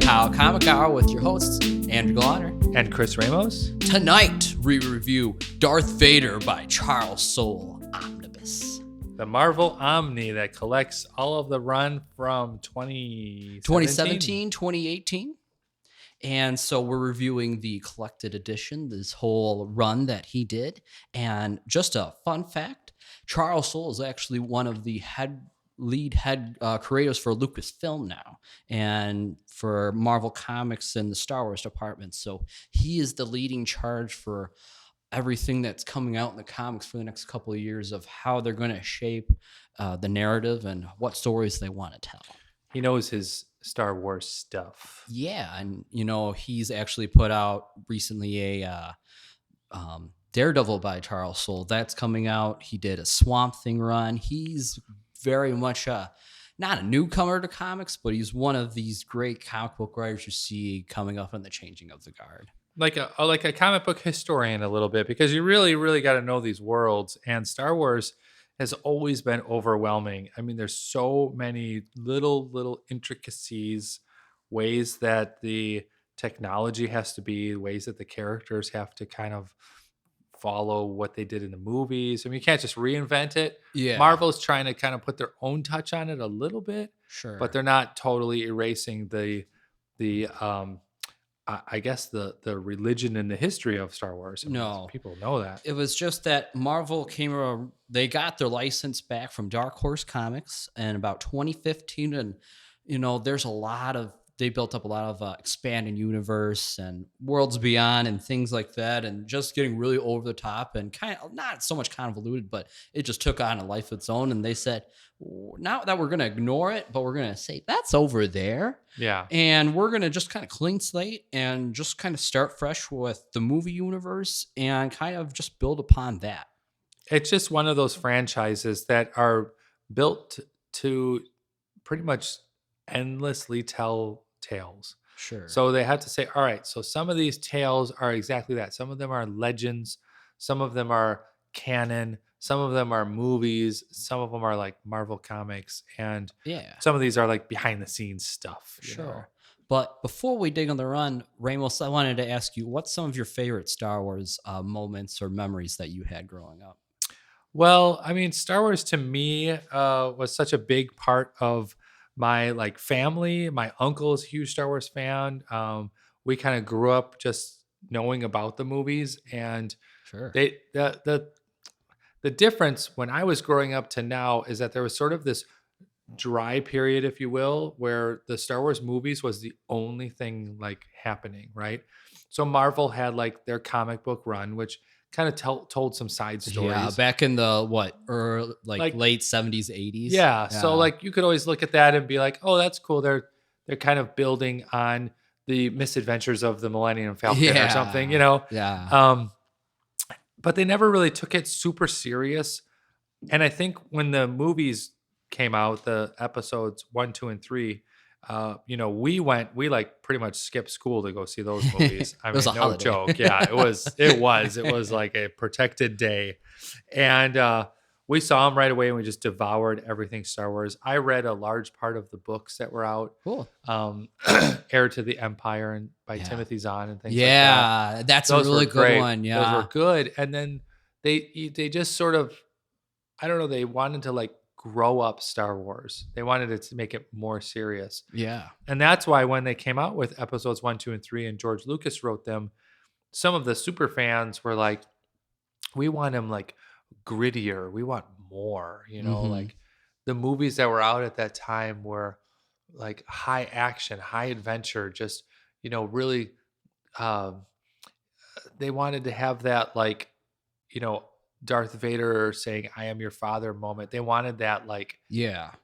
Pal Comic Hour with your hosts, Andrew Glonner and Chris Ramos. Tonight, we review Darth Vader by Charles Soule Omnibus. The Marvel Omni that collects all of the run from 2017, 2018. And so we're reviewing the collected edition, this whole run that he did. And just a fun fact, Charles Soule is actually one of the lead creators for Lucasfilm now and for Marvel Comics and the Star Wars department. So he is the leading charge for everything that's coming out in the comics for the next couple of years of how they're going to shape the narrative and what stories they want to tell. He knows his Star Wars stuff. Yeah, and he's actually put out recently a Daredevil by Charles Soule. That's coming out. He did a Swamp Thing run. He's very much not a newcomer to comics, but he's one of these great comic book writers you see coming up in the changing of the guard. Like a comic book historian a little bit, because you really, really got to know these worlds. And Star Wars has always been overwhelming. I mean, there's so many little intricacies, ways that the technology has to be, ways that the characters have to kind of follow what they did in the movies. I mean, you can't just reinvent it. Yeah. Marvel's trying to kind of put their own touch on it a little bit, sure, but they're not totally erasing the I guess the religion and the history of Star Wars. I mean, no, people know that. It was just that Marvel came around, they got their license back from Dark Horse Comics in about 2015. And, there's they built up a lot of expanding universe and worlds beyond and things like that. And just getting really over the top and kind of not so much convoluted, but it just took on a life of its own. And they said, not that we're going to ignore it, but we're going to say that's over there. Yeah. And we're going to just kind of clean slate and just kind of start fresh with the movie universe and kind of just build upon that. It's just one of those franchises that are built to pretty much endlessly tell tales. Sure. So they have to say, all right, so some of these tales are exactly that. Some of them are legends. Some of them are canon. Some of them are movies. Some of them are like Marvel Comics. And some of these are like behind the scenes stuff. Sure. But before we dig on the run, Ramos, I wanted to ask you, what's some of your favorite Star Wars moments or memories that you had growing up? Well, I mean, Star Wars to me was such a big part of my family. My uncle is a huge Star Wars fan. We kind of grew up just knowing about the movies, and sure, the difference when I was growing up to now is that there was sort of this dry period, if you will, where the Star Wars movies was the only thing happening, right? So Marvel had their comic book run, which kind of told some side stories. Yeah, back in the late 70s, 80s. Yeah, so you could always look at that and be like, oh, that's cool. They're kind of building on the misadventures of the Millennium Falcon or something, Yeah. But they never really took it super serious. And I think when the movies came out, the episodes 1, 2, and 3, we pretty much skipped school to go see those movies. I mean, no joke. Yeah, it was like a protected day. And we saw them right away and we just devoured everything Star Wars. I read a large part of the books that were out. Cool. Heir to the Empire and by Timothy Zahn and things like that. Yeah, that's those a really good great. one. Yeah. Those were good. And then they just sort of, I don't know, they wanted to grow up Star Wars. They wanted it to make it more serious. Yeah. And that's why when they came out with episodes 1, 2, and 3 and George Lucas wrote them, some of the super fans were like, we want him grittier. We want more, the movies that were out at that time were high action, high adventure, just, really, they wanted to have that, Darth Vader saying, I am your father moment. They wanted that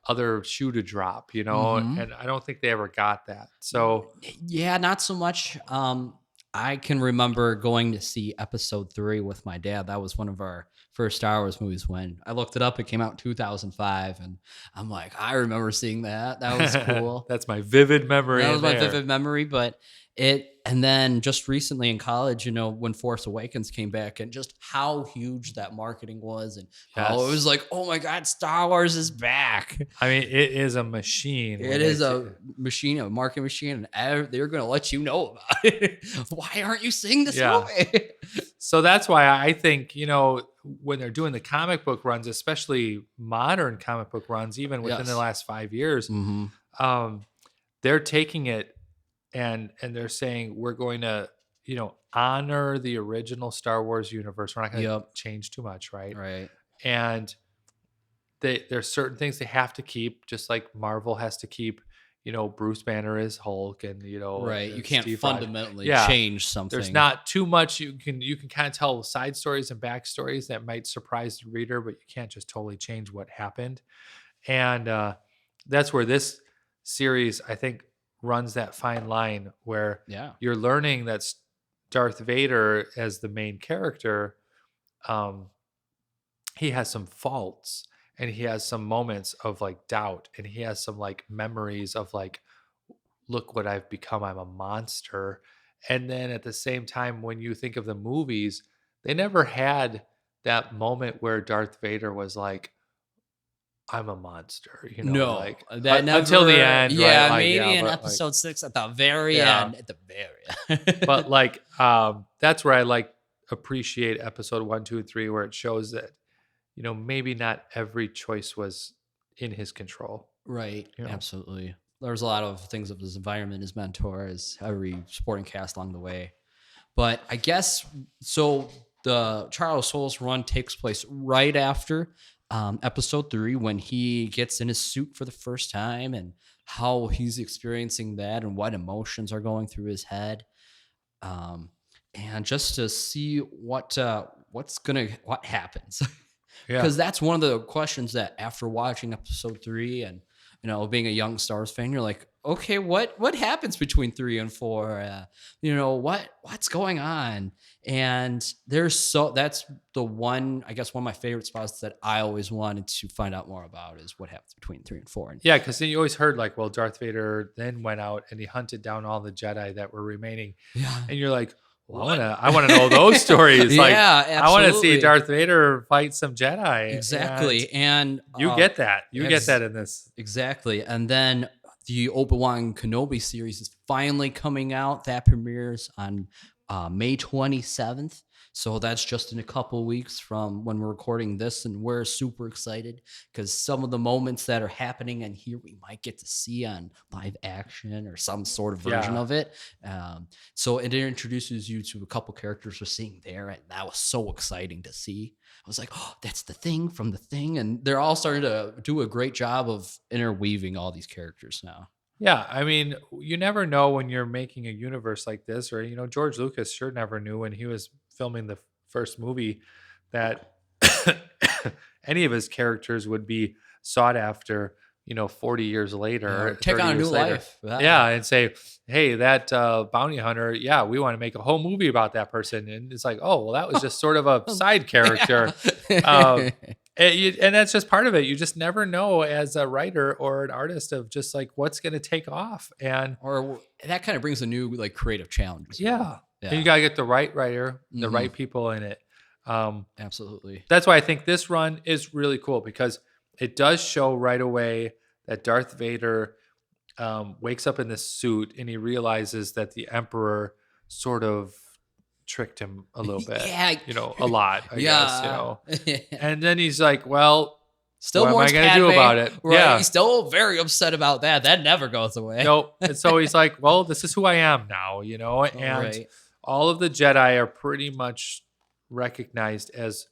other shoe to drop, and I don't think they ever got that. So yeah, not so much. I can remember going to see episode 3 with my dad. That was one of our first Star Wars movies. When I looked it up, it came out in 2005. And I'm like, I remember seeing that. That was cool. That's my vivid memory. That was my vivid memory. But it And then just recently in college, when Force Awakens came back, and just how huge that marketing was, and how it was like, oh my God, Star Wars is back. I mean, it is a machine. It is a machine, a marketing machine, and they're going to let you know about it. Why aren't you seeing this movie? So that's why I think, when they're doing the comic book runs, especially modern comic book runs, even within the last 5 years, they're taking it and they're saying, we're going to, honor the original Star Wars universe. We're not going to change too much, right? Right. And there's certain things they have to keep, just like Marvel has to keep, Bruce Banner is Hulk, and right. You can't Steve fundamentally change something. There's not too much. You can kind of tell side stories and backstories that might surprise the reader, but you can't just totally change what happened. And that's where this series, I think, runs that fine line where you're learning that Darth Vader, as the main character, he has some faults, and he has some moments of like doubt, and he has some like memories of like, look what I've become, I'm a monster. And then at the same time, when you think of the movies, they never had that moment where Darth Vader was like, I'm a monster, no, like that never, until the end. Yeah, right? Like, maybe in episode 6 at the very end. At the very end. But like, that's where I appreciate episode 1, 2, and 3, where it shows that, maybe not every choice was in his control. Right. Absolutely. There's a lot of things of his environment, his mentor, his every supporting cast along the way. But I guess, so the Charles Soule's run takes place right after episode 3, when he gets in his suit for the first time, and how he's experiencing that and what emotions are going through his head. And just to see what happens. Because that's one of the questions that, after watching episode 3 and being a young Star Wars fan, you're like, okay, what happens between 3 and 4? What's going on? And that's the one, I guess, one of my favorite spots that I always wanted to find out more about, is what happens between 3 and 4. Yeah, because then you always heard like, well, Darth Vader then went out and he hunted down all the Jedi that were remaining. Yeah, and you're like, well, I want to know those stories. Like, absolutely. I want to see Darth Vader fight some Jedi. Exactly. And you get that. You get that in this. Exactly. And then the Obi-Wan Kenobi series is finally coming out. That premieres on May 27th. So that's just in a couple weeks from when we're recording this, and we're super excited because some of the moments that are happening in here we might get to see on live action or some sort of version of it. So it introduces you to a couple characters we're seeing there, and that was so exciting to see. I was like, oh, that's the thing from the thing, and they're all starting to do a great job of interweaving all these characters now. Yeah, I mean, you never know when you're making a universe like this, or George Lucas sure never knew when he was filming the first movie that any of his characters would be sought after, 40 years later, take on a new life. Yeah, and say, hey, that bounty hunter, we want to make a whole movie about that person. And it's like, oh, well, that was just sort of a side character. And that's just part of it. You just never know as a writer or an artist of just like what's going to take off. Or that kind of brings a new like creative challenge. Yeah. And you got to get the right writer, the right people in it. Absolutely. That's why I think this run is really cool, because it does show right away that Darth Vader wakes up in this suit and he realizes that the Emperor sort of tricked him a little bit. A lot, I guess, And then he's like, well, still, what am I going to do about it? Right? Yeah. He's still very upset about that. That never goes away. Nope. And so he's like, well, this is who I am now, and all of the Jedi are pretty much recognized as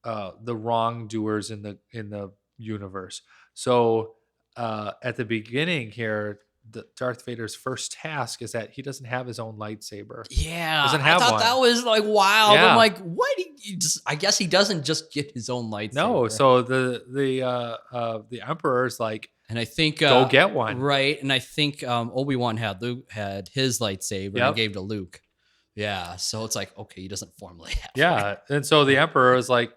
the wrongdoers in the universe. So at the beginning here, Darth Vader's first task is that he doesn't have his own lightsaber. Yeah, doesn't have I thought one. That was like wild. Yeah. I'm like, what? I guess he doesn't just get his own lightsaber. No, so the Emperor's like, and I think go get one, right? And I think Obi-Wan had his lightsaber and gave to Luke. Yeah, so it's like, okay, he doesn't formally have. Yeah, and so the Emperor is like,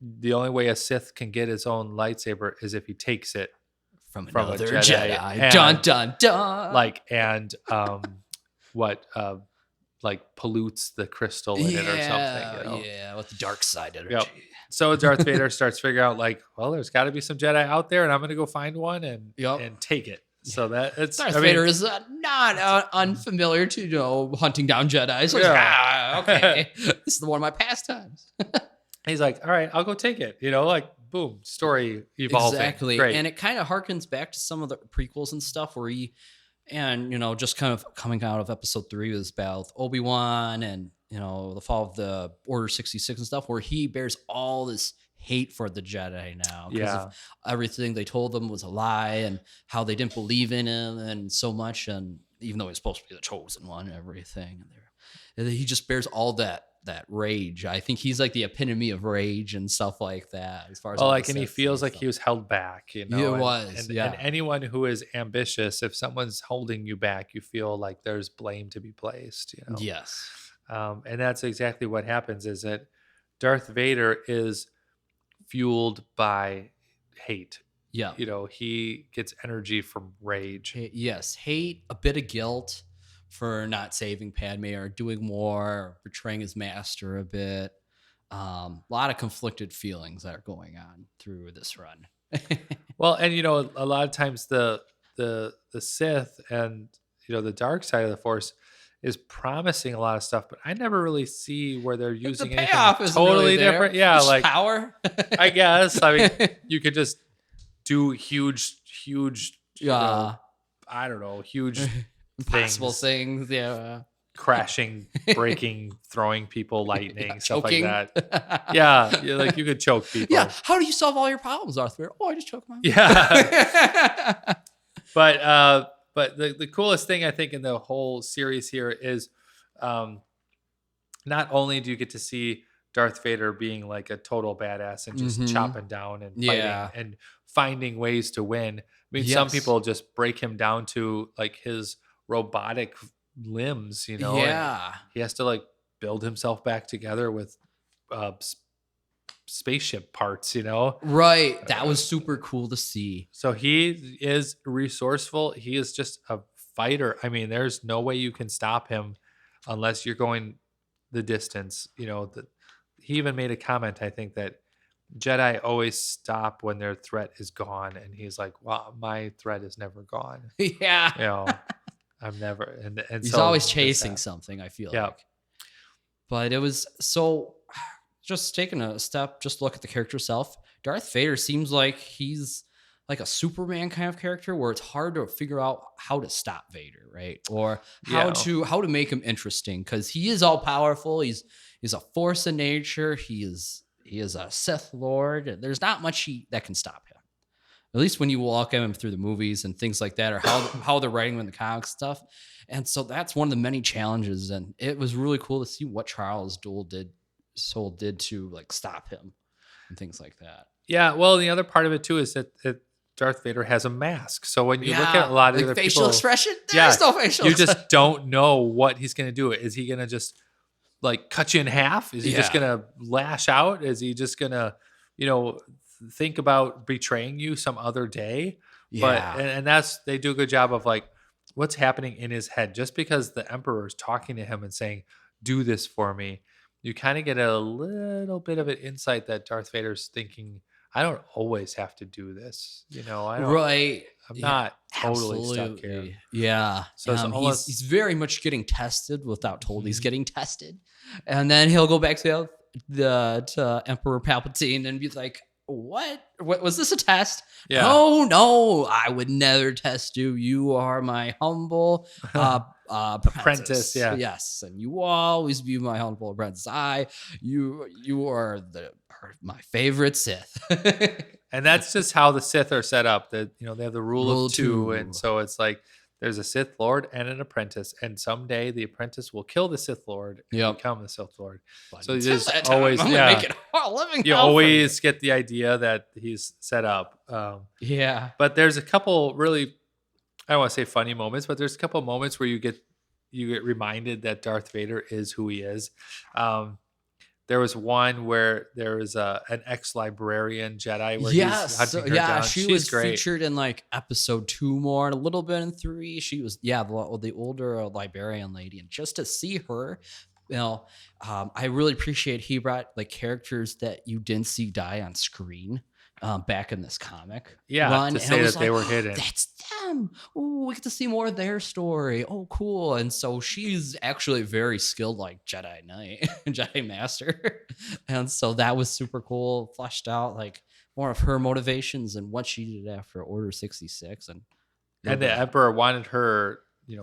the only way a Sith can get his own lightsaber is if he takes it from another a Jedi. And, dun dun dun. what like pollutes the crystal in it or something. You know? Yeah, with the dark side energy. Yep. So Darth Vader starts figuring out like, well, there's got to be some Jedi out there, and I'm gonna go find one and take it. So that it's Darth Vader is not unfamiliar to hunting down Jedi. So okay, this is one of my pastimes. He's like, all right, I'll go take it. Like boom, story evolving. Exactly, Great. and it kind of harkens back to some of the prequels and stuff where just kind of coming out of Episode 3 with his battle with Obi-Wan and the fall of the Order 66 and stuff, where he bears all this hate for the Jedi now because of everything they told them was a lie and how they didn't believe in him and so much, and even though he's supposed to be the chosen one and everything, and he just bears all that rage. I think he's like the epitome of rage and stuff like that, as far as and he feels like he was held back, It was. And anyone who is ambitious, if someone's holding you back, you feel like there's blame to be placed. Yes. And that's exactly what happens. Is that Darth Vader is fueled by hate. Yeah. He gets energy from rage. Yes. Hate, a bit of guilt for not saving Padme or doing more, or betraying his master a bit. A lot of conflicted feelings that are going on through this run. Well, and a lot of times the Sith and the dark side of the Force is promising a lot of stuff, but I never really see where they're using the payoff anything is totally really different. There. Yeah, Just like power. I guess. I mean, you could just do huge. I don't know, huge impossible things. Yeah. Crashing, breaking, throwing people, lightning, stuff choking. like that. Yeah, like you could choke people. Yeah. How do you solve all your problems, Darth Vader? Oh, I just choke them out. Yeah. But the coolest thing I think in the whole series here is not only do you get to see Darth Vader being like a total badass and just chopping down and fighting and finding ways to win. I mean, some people just break him down to like his robotic limbs, Yeah. and he has to like build himself back together with spaceship parts, Right. That was super cool to see. So he is resourceful. He is just a fighter. I mean, there's no way you can stop him unless you're going the distance. He even made a comment, I think, that Jedi always stop when their threat is gone. And he's like, well, my threat is never gone. Yeah. I'm never. And he's so always chasing something, I feel like. But it was so... Just taking a step, just look at the character itself. Darth Vader seems like he's like a Superman kind of character where it's hard to figure out how to stop Vader, right? Or how to make him interesting, because he is all powerful. He's a force of nature. He is a Sith Lord. There's not much that can stop him. At least when you walk him through the movies and things like that, or how they're writing him in the comic stuff. And so that's one of the many challenges. And it was really cool to see what Soule did to like stop him and things like that. Yeah, well, the other part of it too is that Darth Vader has a mask. So when you look at a lot of the other facial people, expression, there's no facial. You just don't know what he's going to do. Is he going to just like cut you in half? Is he just going to lash out? Is he just going to, think about betraying you some other day? Yeah. But and they do a good job of like what's happening in his head. Just because the Emperor is talking to him and saying, "Do this for me," you kind of get a little bit of an insight that Darth Vader's thinking, I don't always have to do this. I don't, right. I'm not totally stuck here. Yeah. So he's very much getting tested without told he's getting tested. And then he'll go back to Emperor Palpatine and be like, what was this a test? Yeah. No, I would never test you. You are my humble apprentice. Yeah. Yes, and you will always be my humble apprentice. You are my favorite Sith. And that's just how the Sith are set up. That they have the rule of two, and so it's like there's a Sith Lord and an apprentice, and someday the apprentice will kill the Sith Lord and become the Sith Lord. But so you always you always get the idea that he's set up. But there's a couple really, I don't want to say funny moments, but there's a couple moments where you get reminded that Darth Vader is who he is. There was one where there was an ex-librarian Jedi where he's Yes, hunting her yeah, down. she She's was great. featured in like episode 2 more, and a little bit in 3. She was, the older librarian lady, and just to see her, I really appreciate he brought like characters that you didn't see die on screen back in this comic Yeah, run, to and I say was that they like, were oh, hidden. that's them. Oh, we get to see more of their story. Oh, cool. And so she's actually very skilled, like Jedi Knight, Jedi Master, and so that was super cool, fleshed out like more of her motivations and what she did after Order 66, and And the Emperor wanted her,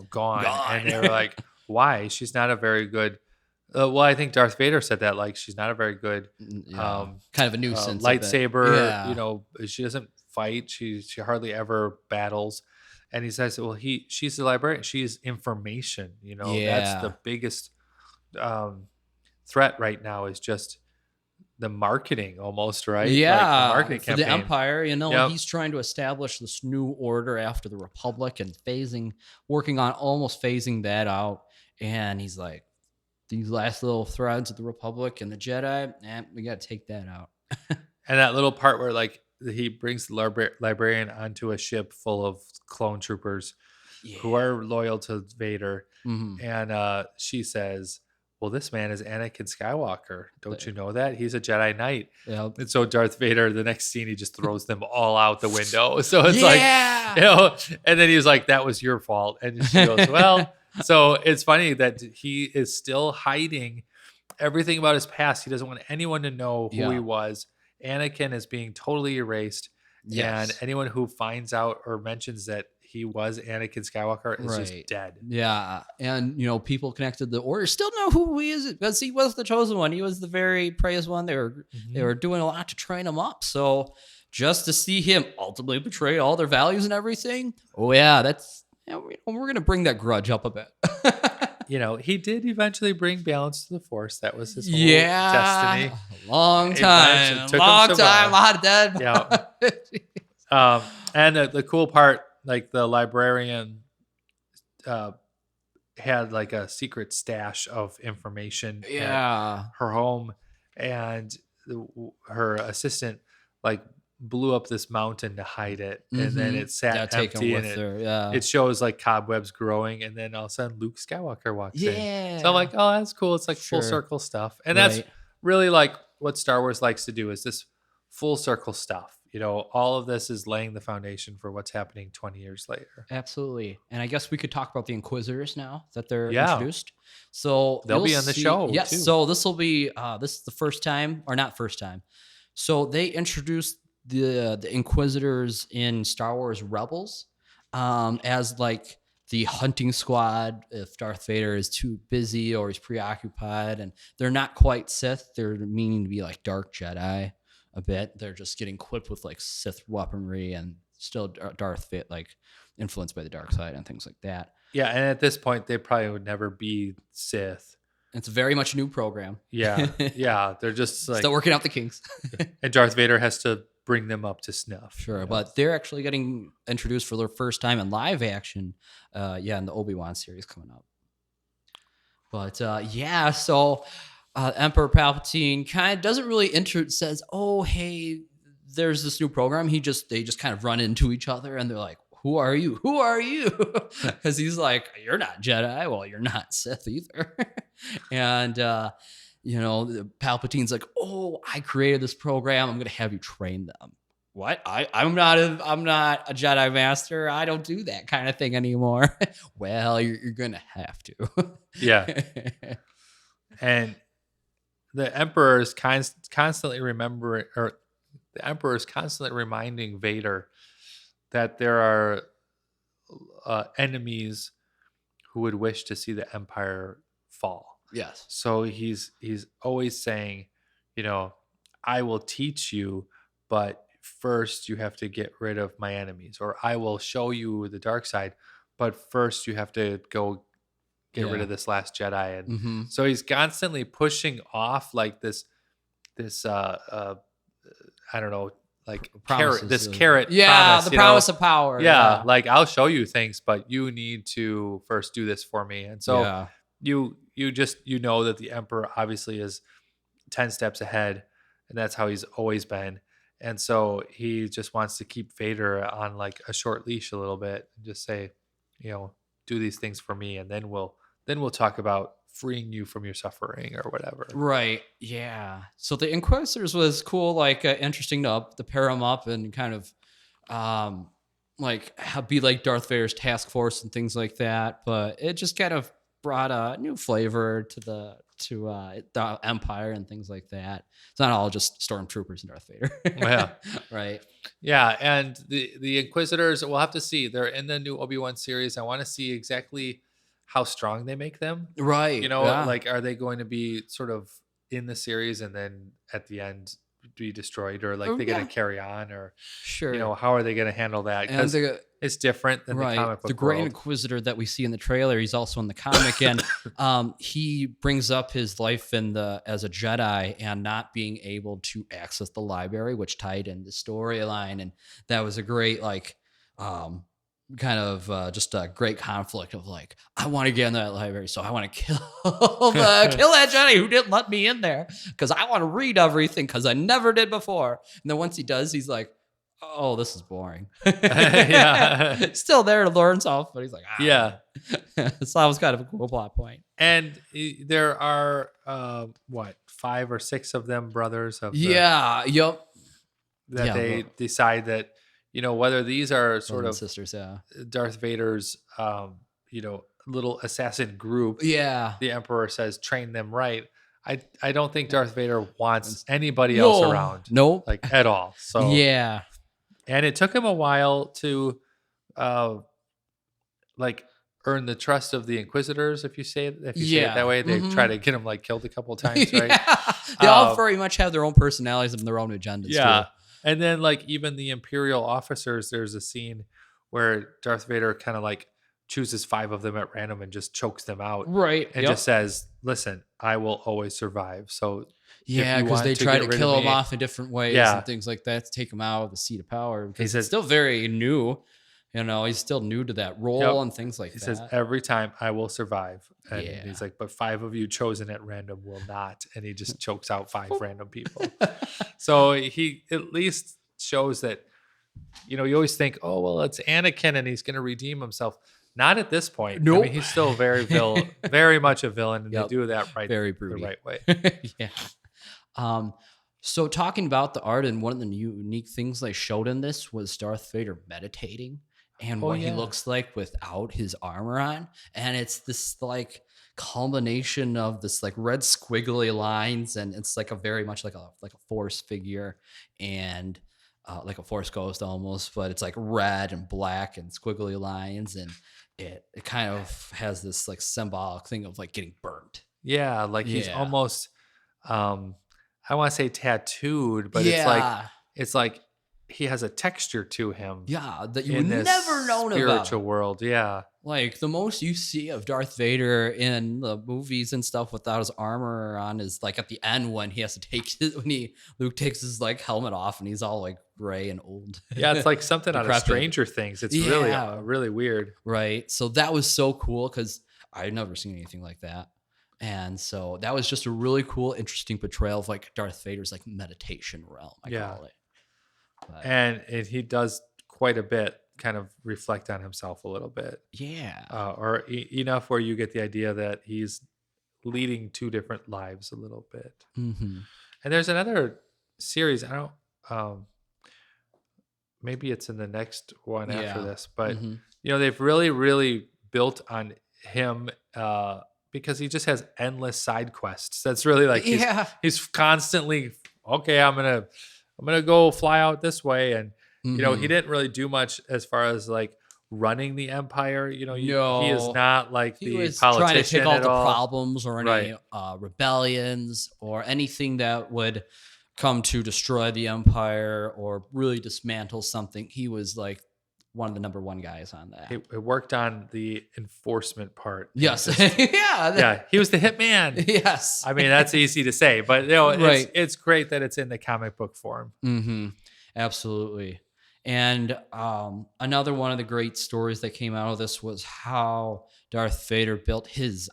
gone. And they were like, why? She's not a very good. Well, I think Darth Vader said that, like, she's not a very good kind of a nuisance. lightsaber. Yeah. She doesn't fight. She hardly ever battles. And he says, well, she's the librarian. She's information. That's the biggest threat right now is just the marketing, almost, right? Yeah, like the marketing for campaign. the Empire, Yep. he's trying to establish this new order after the Republic and working on almost phasing that out. And he's like, these last little threads of the Republic and the Jedi, we got to take that out. And that little part where like he brings the librarian onto a ship full of clone troopers who are loyal to Vader. Mm-hmm. And she says, well, this man is Anakin Skywalker. Don't you know that? He's a Jedi Knight. Yep. And so Darth Vader, the next scene, he just throws them all out the window. So it's like, and then he was like, that was your fault. And she goes, well, so it's funny that he is still hiding everything about his past. He doesn't want anyone to know who he was. Anakin is being totally erased. Yes. And anyone who finds out or mentions that he was Anakin Skywalker is just dead. Yeah. And, people connected to the Order still know who he is because he was the chosen one. He was the very praised one. They were doing a lot to train him up. So just to see him ultimately betray all their values and everything. Oh, yeah. We're going to bring that grudge up a bit. He did eventually bring balance to the Force. That was his whole destiny. Long time. A lot of dead. Yeah. And the cool part, like the librarian had like a secret stash of information at her home, and her assistant like blew up this mountain to hide it, and then it sat empty, and it shows like cobwebs growing, and then all of a sudden Luke Skywalker walks in. So I'm like, oh, that's cool. It's like full circle stuff, and that's really like what Star Wars likes to do, is this full circle stuff. All of this is laying the foundation for what's happening 20 years later. Absolutely. And I guess we could talk about the Inquisitors now that they're introduced. So they'll be on the show. Yes. Too. So this will be, this is the first time, or not first time. So they introduced the Inquisitors in Star Wars Rebels as like the hunting squad if Darth Vader is too busy or he's preoccupied, and they're not quite Sith. They're meaning to be like dark Jedi a bit. They're just getting equipped with like Sith weaponry and still Darth Vader, like influenced by the dark side and things like that. Yeah, and at this point, they probably would never be Sith. It's very much a new program. Yeah, yeah, they're just like still working out the kinks. And Darth Vader has to bring them up to snuff. Sure, but they're actually getting introduced for their first time in live action. In the Obi-Wan series coming up. But so Emperor Palpatine kind of doesn't really says, oh, hey, there's this new program. They just kind of run into each other, and they're like, who are you? Who are you? Because he's like, you're not Jedi. Well, you're not Sith either. And, Palpatine's like, oh, I created this program. I'm going to have you train them. What? I'm not a Jedi master. I don't do that kind of thing anymore. Well, you're going to have to. Yeah. And the Emperor is constantly reminding Vader that there are enemies who would wish to see the Empire fall. Yes. So he's always saying, I will teach you, but first you have to get rid of my enemies, or I will show you the dark side, but first you have to go get rid of this last Jedi. And so he's constantly pushing off like this I don't know, like carrot. Promise, the promise of power. Yeah, like I'll show you things, but you need to first do this for me. And so you that the Emperor obviously is 10 steps ahead, and that's how he's always been. And so he just wants to keep Vader on like a short leash a little bit and just say, do these things for me, and then we'll talk about freeing you from your suffering or whatever. Right. Yeah. So the Inquisitors was cool, like interesting to pair them up and kind of like be like Darth Vader's task force and things like that. But it just kind of brought a new flavor to the Empire and things like that. It's not all just stormtroopers and Darth Vader. Yeah. Right. Yeah, and the Inquisitors, we'll have to see. They're in the new Obi-Wan series. I want to see exactly how strong they make them. Right. Yeah. Like, are they going to be sort of in the series and then at the end be destroyed, or like they going to carry on, or sure, how are they going to handle that? Because it's different than the comic book The Great world. Inquisitor that we see in the trailer, he's also in the comic, and he brings up his life as a Jedi and not being able to access the library, which tied in the storyline, and that was a great kind of just a great conflict of like, I want to get in that library, so I want to kill kill that Jedi who didn't let me in there because I want to read everything because I never did before. And then once he does, he's like, oh, this is boring. Yeah. Still there to learn stuff, but he's like, yeah. So that was kind of a cool plot point. And there are 5 or 6 of them brothers of yep. That they decide that whether these are sort of sisters, Darth Vader's little assassin group. Yeah. The Emperor says train them right. I don't think Darth Vader wants anybody else around. Nope. Like at all. So yeah. And it took him a while to like earn the trust of the Inquisitors, if you say it that way. They try to get him like killed a couple of times, right? They all very much have their own personalities and their own agendas. Yeah. Too. And then like even the Imperial officers, there's a scene where Darth Vader kind of like chooses 5 of them at random and just chokes them out. Right. And just says, listen, I will always survive. So yeah, because they try to kill him off in different ways and things like that to take him out of the seat of power. Because he's still very new. He's still new to that role and things like that. He says, every time I will survive. And he's like, but 5 of you chosen at random will not. And he just chokes out 5 random people. So he at least shows that, you always think, oh, well, it's Anakin and he's going to redeem himself. Not at this point. Nope. I mean, he's still very much a villain. And they do that very broody. The right way. Yeah. So talking about the art, and one of the unique things they showed in this was Darth Vader meditating. And what he looks like without his armor on. And it's this like culmination of this like red squiggly lines. And it's like very much like a Force figure and like a Force ghost almost, but it's like red and black and squiggly lines. And it kind of has this like symbolic thing of like getting burnt. Yeah. Like he's almost, I want to say tattooed, but it's like, he has a texture to him. Yeah, that you never known about. Spiritual world, yeah. Like the most you see of Darth Vader in the movies and stuff without his armor on is like at the end when he has to take Luke takes his like helmet off and he's all like gray and old. Yeah, it's like something out of Stranger Things. It's really weird. Right. So that was so cool because I'd never seen anything like that. And so that was just a really cool, interesting portrayal of like Darth Vader's like meditation realm, I call it. But, and he does quite a bit kind of reflect on himself a little bit. Yeah. Or enough where you get the idea that he's leading 2 different lives a little bit. Mm-hmm. And there's another series. I don't, maybe it's in the next one after this, but they've really, really built on him because he just has endless side quests. That's really like, he's constantly, okay, I'm going to go fly out this way. And, he didn't really do much as far as like running the Empire. He is not like the politician trying to pick out the all. problems or any rebellions or anything that would come to destroy the Empire or really dismantle something. He was like one of the number 1 guys on that. It worked on the enforcement part. Yes. He was the hitman. Yes. I mean, that's easy to say, but it's great that it's in the comic book form. Mm-hmm. Absolutely. And another one of the great stories that came out of this was how Darth Vader built his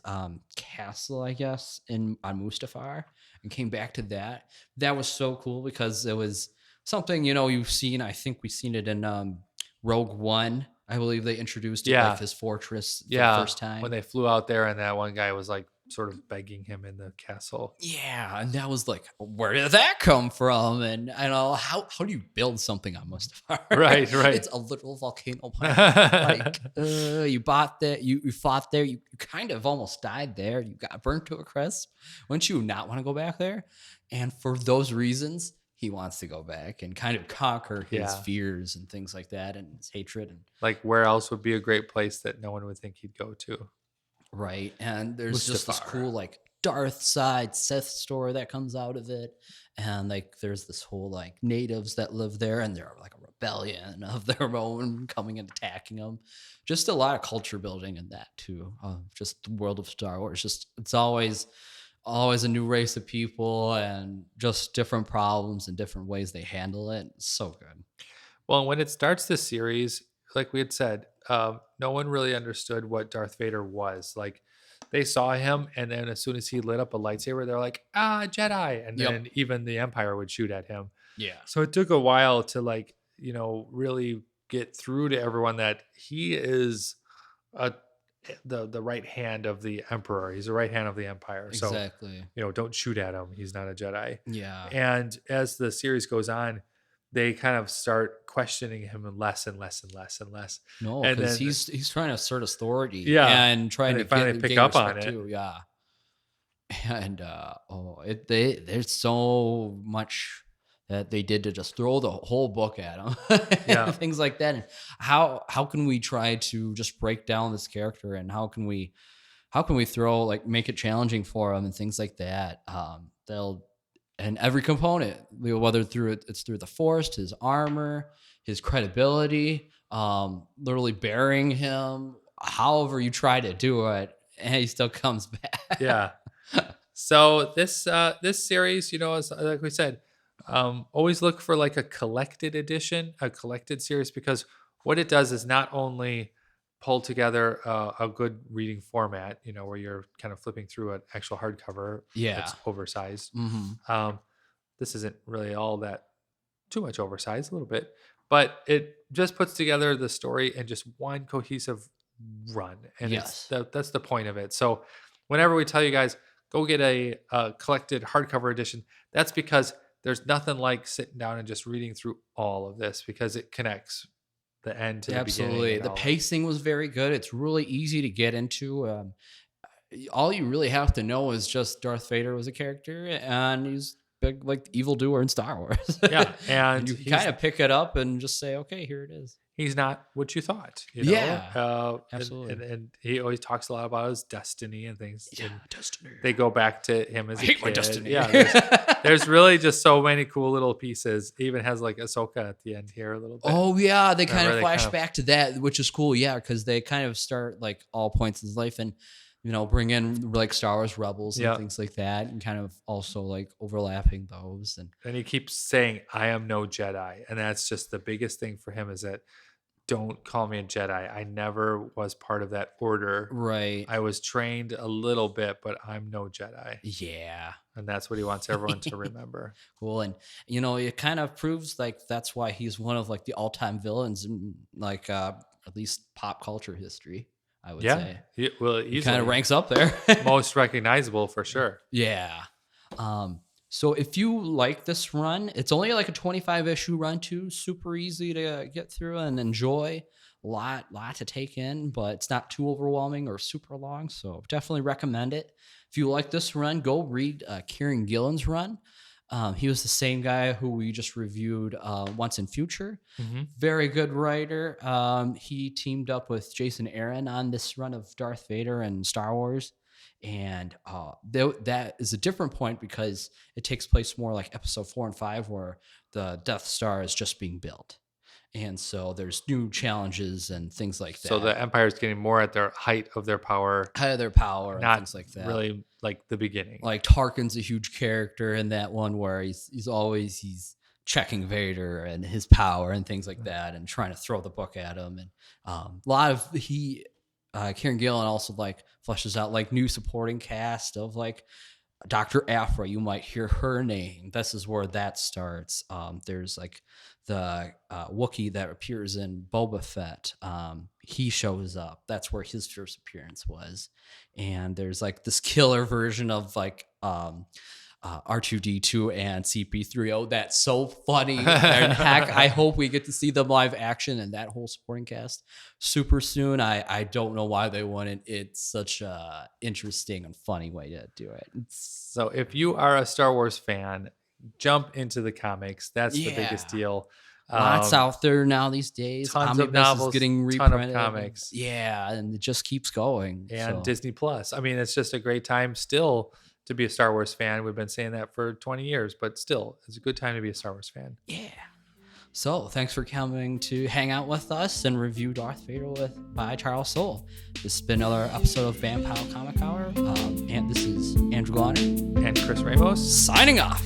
castle, I guess, in on Mustafar, and came back to that. That was so cool because it was something you've seen. I think we've seen it in Rogue One. I believe they introduced it like Yeah. his fortress for the Yeah. first time. When they flew out there and that one guy was like sort of begging him in the castle. Yeah, and that was like, where did that come from? And I know how do you build something on Mustafar? Right, right. It's a literal volcano planet. Like you bought that, you fought there, you kind of almost died there, you got burnt to a crisp. Wouldn't you not want to go back there? And for those reasons, he wants to go back and kind of conquer his Yeah. fears and things like that, and his hatred and Like where else would be a great place that no one would think he'd go to? right. And there's just this Mustafar. cool like Darth side Sith story that comes out of it. And like there's this whole like natives that live there and they're like a rebellion of their own coming and attacking them. Just a lot of culture building in that too. Just the world of Star Wars. Just it's always a new race of people and just different problems and different ways they handle it. It's so good. Well, when it starts the series, like we had said, no one really understood what Darth Vader was. Like they saw him, and then as soon as he lit up a lightsaber, they're like, Jedi. And Yep. then even the Empire would shoot at him. Yeah. So it took a while to like, really get through to everyone that he is the right hand of the Emperor. He's the right hand of the Empire. So, Exactly. don't shoot at him. He's not a Jedi. Yeah. And as the series goes on, they kind of start questioning him less and less and less and less. No, And because then- he's trying to assert authority. Yeah. And trying And to they finally get, pick gain up on respect it. too. Yeah. And there's so much that they did to just throw the whole book at him. Yeah. Things like that. And how can we try to just break down this character, and how can we throw like make it challenging for him and things like that. And every component, whether it's through the Force, his armor, his credibility, literally burying him, however you try to do it, and he still comes back. Yeah. So this series, is, like we said, always look for like a collected edition, a collected series, because what it does is not only pull together a good reading format, where you're kind of flipping through an actual hardcover that's oversized. Mm-hmm. This isn't really all that too much oversized, a little bit, but it just puts together the story in just one cohesive run. And that's the point of it. So whenever we tell you guys, go get a collected hardcover edition, that's because there's nothing like sitting down and just reading through all of this, because it connects the end to the beginning. Absolutely. The pacing was very good. It's really easy to get into. All you really have to know is just Darth Vader was a character, and he's big like evildoer in Star Wars. Yeah, and you can kind of pick it up and just say, okay, here it is. He's not what you thought. Yeah, absolutely. And he always talks a lot about his destiny and things. Yeah, and destiny. They go back to him as a kid. My destiny. Yeah, there's really just so many cool little pieces. It even has like Ahsoka at the end here a little bit. Oh yeah, they kind of really flash kind of- back to that, which is cool. Yeah, because they kind of start like all points in his life and bring in like Star Wars Rebels and things like that, and kind of also like overlapping those. And he keeps saying, "I am no Jedi," and that's just the biggest thing for him, is that don't call me a Jedi. I never was part of that order. Right. I was trained a little bit, but I'm no Jedi. Yeah. And that's what he wants everyone to remember. Cool. And it kind of proves like that's why he's one of like the all-time villains in like at least pop culture history, I would say. He kind of ranks up there. Most recognizable for sure. Yeah. So if you like this run, it's only like a 25 issue run too, super easy to get through and enjoy. Lot to take in, but it's not too overwhelming or super long. So definitely recommend it. If you like this run, go read Kieran Gillen's run. He was the same guy who we just reviewed Once in Future. Mm-hmm. Very good writer. He teamed up with Jason Aaron on this run of Darth Vader and Star Wars. And that is a different point because it takes place more like episode 4 and 5, where the Death Star is just being built. And so there's new challenges and things like that. So the Empire is getting more at their height of their power. And things like that. Really like the beginning. Like Tarkin's a huge character in that one, where he's checking Vader and his power and things like that, and trying to throw the book at him. And a lot of Kieran Gillen also like fleshes out like new supporting cast of like Dr. Aphra. You might hear her name. This is where that starts. There's like the Wookiee that appears in Boba Fett. He shows up. That's where his first appearance was. And there's like this killer version of like R2D2 and CP3O. That's so funny. And heck, I hope we get to see them live action and that whole supporting cast super soon. I don't know why they wouldn't. It's such a interesting and funny way to do it. So if you are a Star Wars fan, jump into the comics. That's the biggest deal. Lots out there now these days. Tons of novels, getting ton reprinted. of comics. Yeah, and it just keeps going. And Disney Plus. I mean, it's just a great time still to be a Star Wars fan. We've been saying that for 20 years, but still, it's a good time to be a Star Wars fan. Yeah. So thanks for coming to hang out with us and review Darth Vader by Charles Soule. This has been another episode of Bam Pow Comic Hour. And this is Andrew Garner and Chris Ramos signing off.